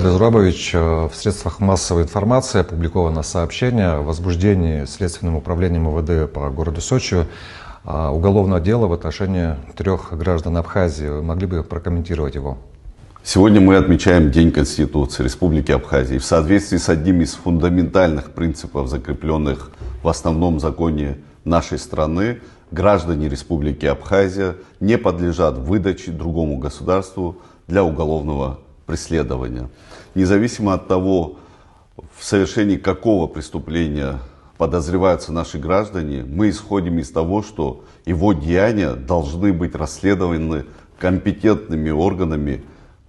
Зурабович, в средствах массовой информации опубликовано сообщение о возбуждении Следственным управлением МВД по городу Сочи уголовного дела в отношении 3 граждан Абхазии. Вы могли бы прокомментировать его? Сегодня мы отмечаем День Конституции Республики Абхазия. В соответствии с одним из фундаментальных принципов, закрепленных в основном законе нашей страны, граждане Республики Абхазия не подлежат выдаче другому государству для уголовного преследования. Независимо от того, в совершении какого преступления подозреваются наши граждане, мы исходим из того, что его деяния должны быть расследованы компетентными органами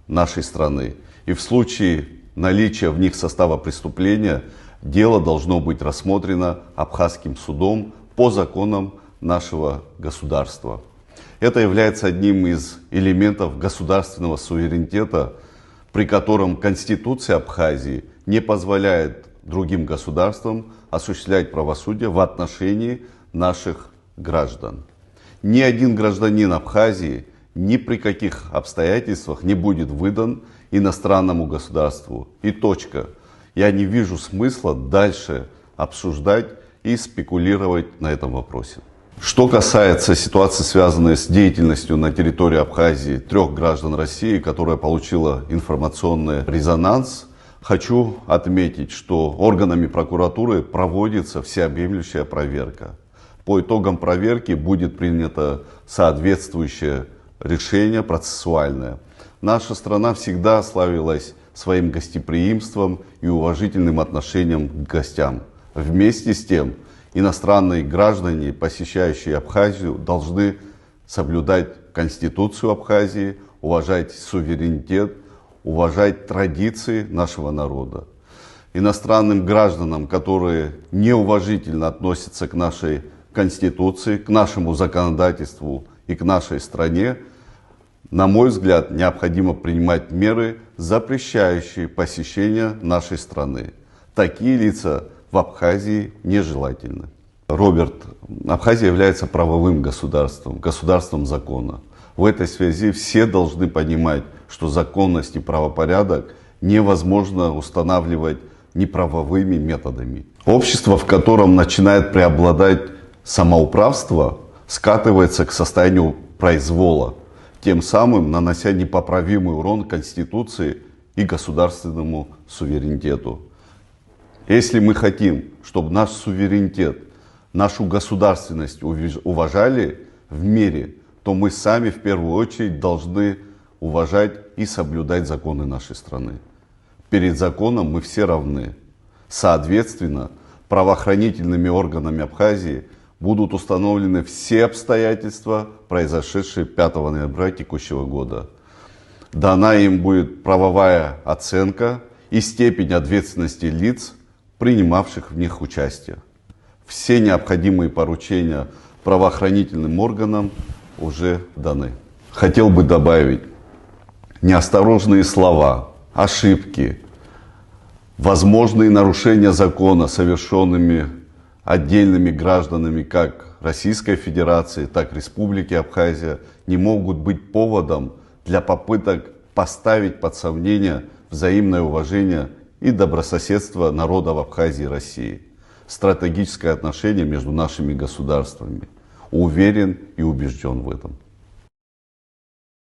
нашей страны. И в случае наличия в них состава преступления, дело должно быть рассмотрено абхазским судом по законам нашего государства. Это является одним из элементов государственного суверенитета, при котором Конституция Абхазии не позволяет другим государствам осуществлять правосудие в отношении наших граждан. Ни один гражданин Абхазии ни при каких обстоятельствах не будет выдан иностранному государству. И точка. Я не вижу смысла дальше обсуждать и спекулировать на этом вопросе. Что касается ситуации, связанной с деятельностью на территории Абхазии 3 граждан России, которая получила информационный резонанс, хочу отметить, что органами прокуратуры проводится всеобъемлющая проверка. По итогам проверки будет принято соответствующее решение процессуальное. Наша страна всегда славилась своим гостеприимством и уважительным отношением к гостям. Вместе с тем, иностранные граждане, посещающие Абхазию, должны соблюдать Конституцию Абхазии, уважать суверенитет, уважать традиции нашего народа. Иностранным гражданам, которые неуважительно относятся к нашей Конституции, к нашему законодательству и к нашей стране, на мой взгляд, необходимо принимать меры, запрещающие посещение нашей страны. Такие лица в Абхазии нежелательны. Роберт, Абхазия является правовым государством, государством закона. В этой связи все должны понимать, что законность и правопорядок невозможно устанавливать неправовыми методами. Общество, в котором начинает преобладать самоуправство, скатывается к состоянию произвола, тем самым нанося непоправимый урон Конституции и государственному суверенитету. Если мы хотим, чтобы наш суверенитет, нашу государственность уважали в мире, то мы сами в первую очередь должны уважать и соблюдать законы нашей страны. Перед законом мы все равны. Соответственно, правоохранительными органами Абхазии будут установлены все обстоятельства, произошедшие 5 ноября текущего года. Дана им будет правовая оценка и степень ответственности лиц, принимавших в них участие. Все необходимые поручения правоохранительным органам уже даны. Хотел бы добавить, неосторожные слова, ошибки, возможные нарушения закона, совершенными отдельными гражданами как Российской Федерации, так и Республики Абхазия, не могут быть поводом для попыток поставить под сомнение взаимное уважение и добрососедство народов Абхазии и России. Стратегическое отношение между нашими государствами. Уверен и убежден в этом.